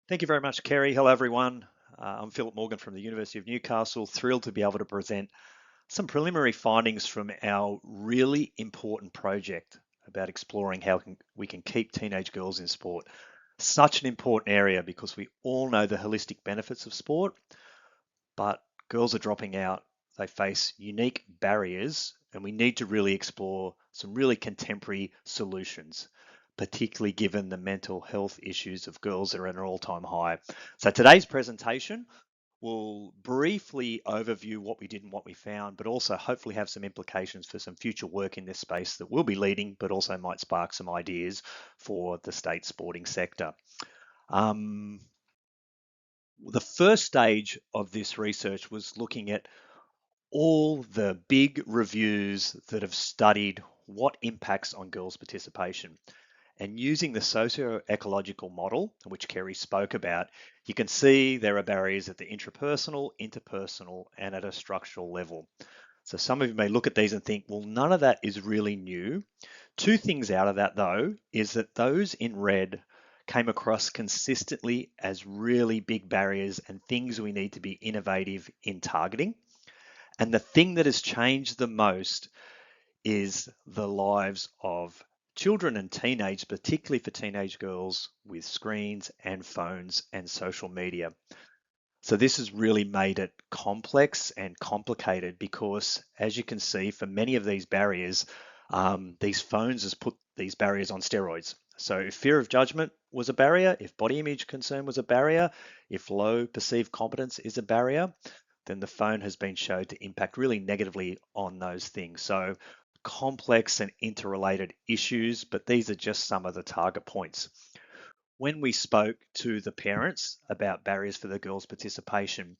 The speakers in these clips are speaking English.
Thank you very much, Kerry. Hello, everyone. I'm Philip Morgan from the University of Newcastle. Thrilled to be able to present some preliminary findings from our really important project about exploring how we can keep teenage girls in sport. Such an important area because we all know the holistic benefits of sport, but girls are dropping out. They face unique barriers, and we need to really explore some really contemporary solutions, particularly given the mental health issues of girls that are at an all-time high. So today's presentation will briefly overview what we did and what we found, but also hopefully have some implications for some future work in this space that we'll be leading, but also might spark some ideas for the state sporting sector. Um, the first stage of this research was looking at all the big reviews that have studied what impacts on girls' participation. And using the socio-ecological model, which Kerry spoke about, you can see there are barriers at the intrapersonal, interpersonal, and at a structural level. So some of you may look at these and think, well, none of that is really new. Two things out of that, though, is that those in red came across consistently as really big barriers and things we need to be innovative in targeting. And the thing that has changed the most is the lives of children and teenage, particularly for teenage girls with screens and phones and social media. So this has really made it complex and complicated because, as you can see, for many of these barriers, these phones has put these barriers on steroids. So if fear of judgment was a barrier, if body image concern was a barrier, if low perceived competence is a barrier, then the phone has been shown to impact really negatively on those things. So complex and interrelated issues, but these are just some of the target points. When we spoke to the parents about barriers for the girls' participation,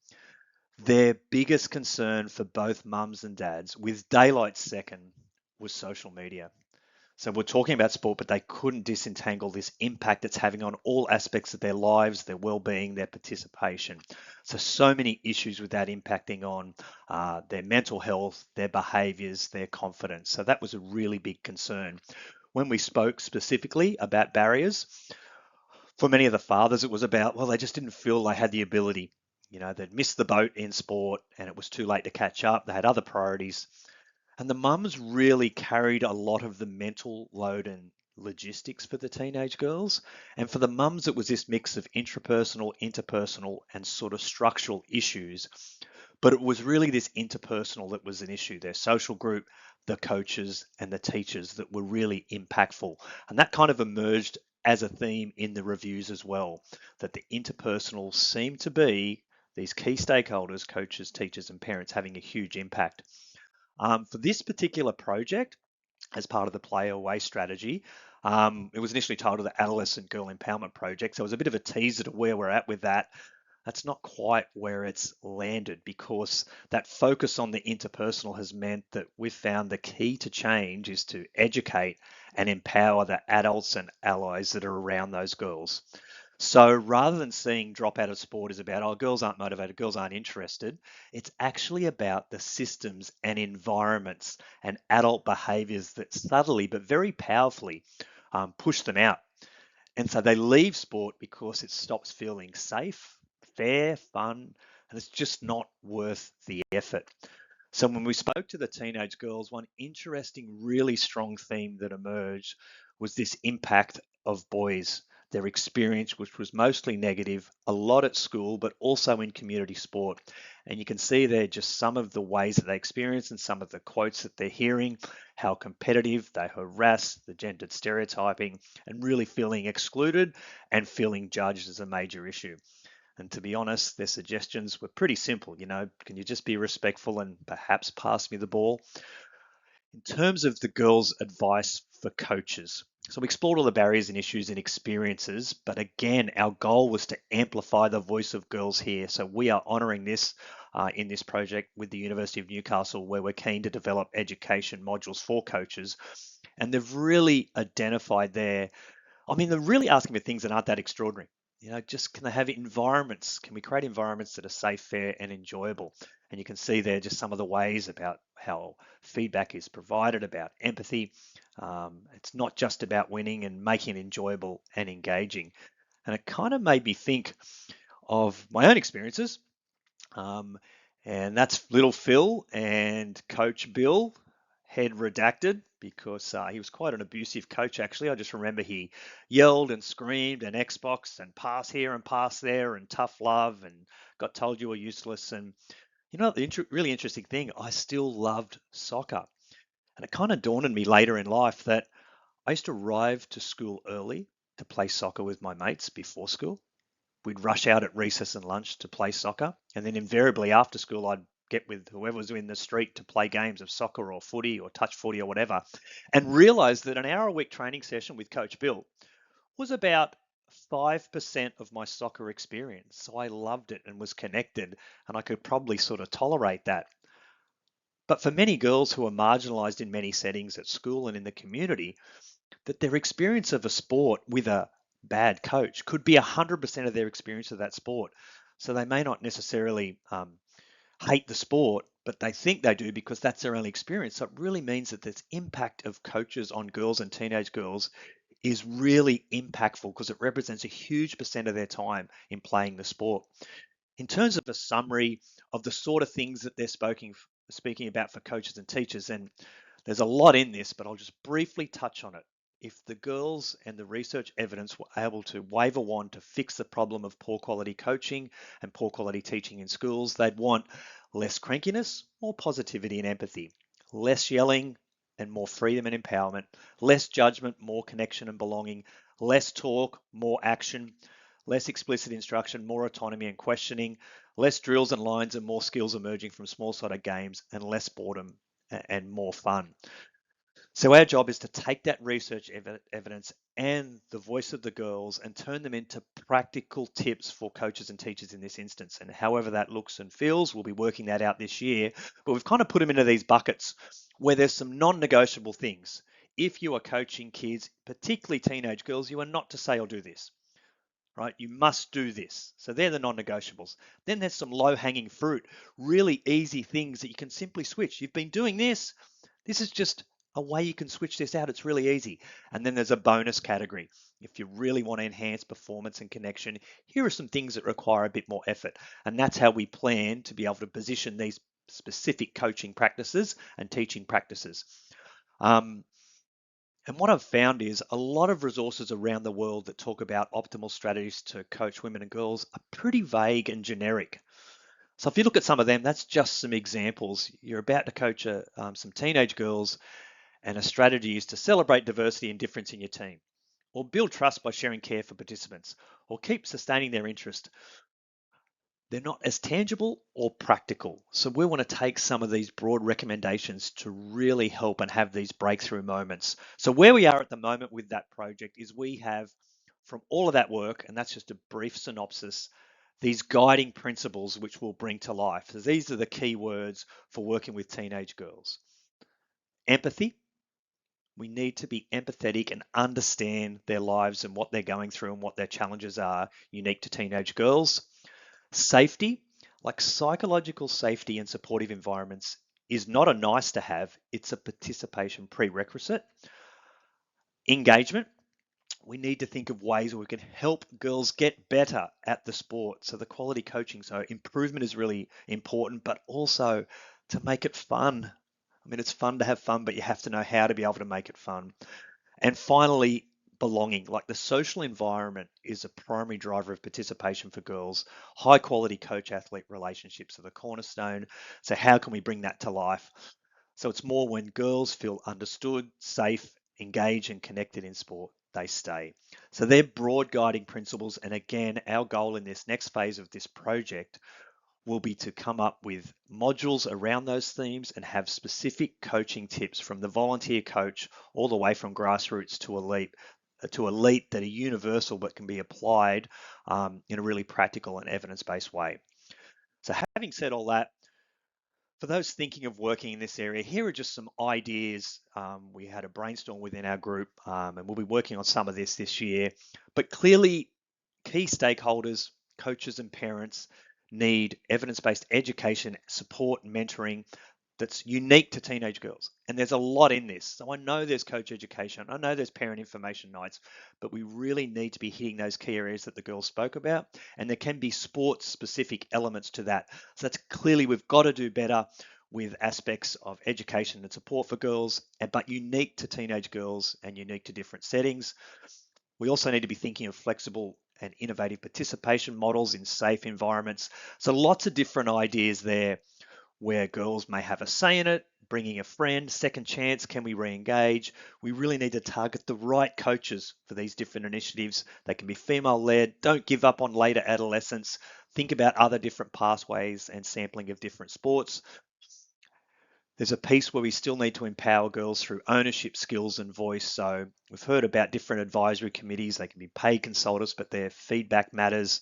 their biggest concern for both mums and dads, with daylight second, was social media. So we're talking about sport, but they couldn't disentangle this impact it's having on all aspects of their lives, their well-being, their participation. So many issues with that impacting on their mental health, their behaviours, their confidence. So that was a really big concern. When we spoke specifically about barriers, for many of the fathers, it was about, well, they just didn't feel they had the ability. You know, they'd missed the boat in sport and it was too late to catch up. They had other priorities. And the mums really carried a lot of the mental load and logistics for the teenage girls. And for the mums, it was this mix of intrapersonal, interpersonal, and sort of structural issues. But it was really this interpersonal that was an issue. Their social group, the coaches, and the teachers that were really impactful. And that kind of emerged as a theme in the reviews as well, that the interpersonal seemed to be these key stakeholders, coaches, teachers, and parents having a huge impact. For this particular project, as part of the Play Away strategy, it was initially titled the Adolescent Girl Empowerment Project. So it was a bit of a teaser to where we're at with that. That's not quite where it's landed because that focus on the interpersonal has meant that we've found the key to change is to educate and empower the adults and allies that are around those girls. So rather than seeing drop out of sport is about, oh, girls aren't motivated, girls aren't interested, it's actually about the systems and environments and adult behaviors that subtly but very powerfully push them out. And so they leave sport because it stops feeling safe, fair, fun, and it's just not worth the effort. So when we spoke to the teenage girls, one interesting, really strong theme that emerged was this impact of boys, their experience, which was mostly negative, a lot at school, but also in community sport. And you can see there just some of the ways that they experience and some of the quotes that they're hearing, how competitive, they harass, the gendered stereotyping, and really feeling excluded and feeling judged as a major issue. And to be honest, their suggestions were pretty simple. You know, can you just be respectful and perhaps pass me the ball? In terms of the girls' advice for coaches, so we explored all the barriers and issues and experiences, but again, our goal was to amplify the voice of girls here. So we are honouring this in this project with the University of Newcastle, where we're keen to develop education modules for coaches. And they've really identified there, I mean, they're really asking for things that aren't that extraordinary. You know, just can they have environments? Can we create environments that are safe, fair, and enjoyable? And you can see there just some of the ways about how feedback is provided, about empathy. It's not just about winning and making it enjoyable and engaging. And it kind of made me think of my own experiences. Um, and that's little Phil and Coach Bill, head redacted, because he was quite an abusive coach, actually. I just remember he yelled and screamed and Xbox and pass here and pass there and tough love and got told you were useless. And the really interesting thing, I still loved soccer. And it kind of dawned on me later in life that I used to arrive to school early to play soccer with my mates before school. We'd rush out at recess and lunch to play soccer. And then invariably after school, I'd get with whoever was in the street to play games of soccer or footy or touch footy or whatever, and realized that an hour a week training session with Coach Bill was about 5% of my soccer experience. So I loved it and was connected, and I could probably sort of tolerate that. But for many girls who are marginalized in many settings at school and in the community, that their experience of a sport with a bad coach could be 100% of their experience of that sport. So they may not necessarily hate the sport, but they think they do because that's their only experience. So it really means that this impact of coaches on girls and teenage girls is really impactful because it represents a huge percent of their time in playing the sport. In terms of a summary of the sort of things that they're speaking about for coaches and teachers, and there's a lot in this, but I'll just briefly touch on it. If the girls and the research evidence were able to wave a wand to fix the problem of poor quality coaching and poor quality teaching in schools, they'd want less crankiness, more positivity and empathy, less yelling and more freedom and empowerment, less judgment, more connection and belonging, less talk, more action, less explicit instruction, more autonomy and questioning, less drills and lines and more skills emerging from small-sided games, and less boredom and more fun. So our job is to take that research evidence and the voice of the girls and turn them into practical tips for coaches and teachers in this instance. And however that looks and feels, we'll be working that out this year. But we've kind of put them into these buckets where there's some non-negotiable things. If you are coaching kids, particularly teenage girls, you are not to say or do this, right? You must do this. So they're the non-negotiables. Then there's some low-hanging fruit, really easy things that you can simply switch. You've been doing this. This is just a way you can switch this out. It's really easy. And then there's a bonus category. If you really want to enhance performance and connection, here are some things that require a bit more effort. And that's how we plan to be able to position these specific coaching practices and teaching practices. And what I've found is a lot of resources around the world that talk about optimal strategies to coach women and girls are pretty vague and generic. So if you look at some of them, that's just some examples. You're about to coach some teenage girls, and a strategy is to celebrate diversity and difference in your team, or build trust by sharing care for participants, or keep sustaining their interest. They're not as tangible or practical. So we want to take some of these broad recommendations to really help and have these breakthrough moments. So where we are at the moment with that project is we have, from all of that work, and that's just a brief synopsis, these guiding principles which we'll bring to life. So these are the key words for working with teenage girls. Empathy. We need to be empathetic and understand their lives and what they're going through and what their challenges are unique to teenage girls. Safety, like psychological safety and supportive environments, is not a nice to have, it's a participation prerequisite. Engagement, we need to think of ways where we can help girls get better at the sport. So the quality coaching, so improvement is really important, but also to make it fun. I mean, it's fun to have fun, but you have to know how to be able to make it fun. And finally, belonging, like the social environment is a primary driver of participation for girls. High quality coach athlete relationships are the cornerstone. So how can we bring that to life? So it's more when girls feel understood, safe, engaged and connected in sport, they stay. So they're broad guiding principles. And again, our goal in this next phase of this project will be to come up with modules around those themes and have specific coaching tips from the volunteer coach all the way from grassroots to elite that are universal but can be applied in a really practical and evidence-based way. So having said all that, for those thinking of working in this area, here are just some ideas. We had a brainstorm within our group and we'll be working on some of this year, but clearly key stakeholders, coaches and parents need evidence-based education, support, and mentoring. that's unique to teenage girls. And there's a lot in this. So I know there's coach education, I know there's parent information nights, but we really need to be hitting those key areas that the girls spoke about. And there can be sports specific elements to that. So that's clearly we've got to do better with aspects of education and support for girls, but unique to teenage girls and unique to different settings. We also need to be thinking of flexible and innovative participation models in safe environments. So lots of different ideas there where girls may have a say in it, bringing a friend, second chance, can we re-engage? We really need to target the right coaches for these different initiatives. They can be female led, don't give up on later adolescence, think about other different pathways and sampling of different sports. There's a piece where we still need to empower girls through ownership, skills, and voice. So we've heard about different advisory committees. They can be paid consultants, but their feedback matters.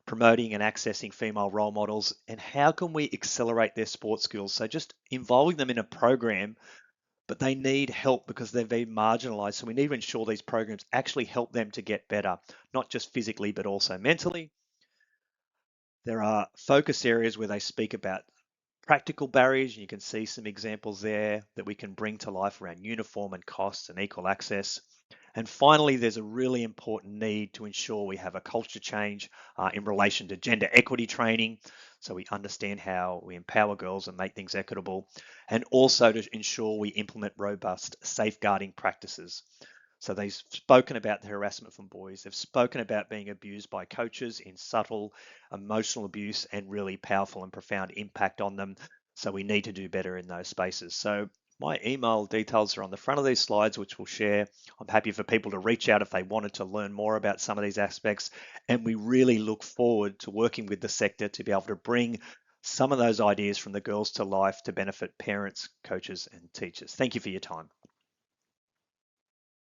Promoting and accessing female role models, and how can we accelerate their sports skills? So just involving them in a program, but they need help because they've been marginalized. So we need to ensure these programs actually help them to get better, not just physically, but also mentally. There are focus areas where they speak about practical barriers, and you can see some examples there that we can bring to life around uniform and costs and equal access. And finally, there's a really important need to ensure we have a culture change in relation to gender equity training, so we understand how we empower girls and make things equitable, and also to ensure we implement robust safeguarding practices. So they've spoken about the harassment from boys. They've spoken about being abused by coaches in subtle emotional abuse and really powerful and profound impact on them. So we need to do better in those spaces. So my email details are on the front of these slides, which we'll share. I'm happy for people to reach out if they wanted to learn more about some of these aspects. And we really look forward to working with the sector to be able to bring some of those ideas from the girls to life to benefit parents, coaches, and teachers. Thank you for your time.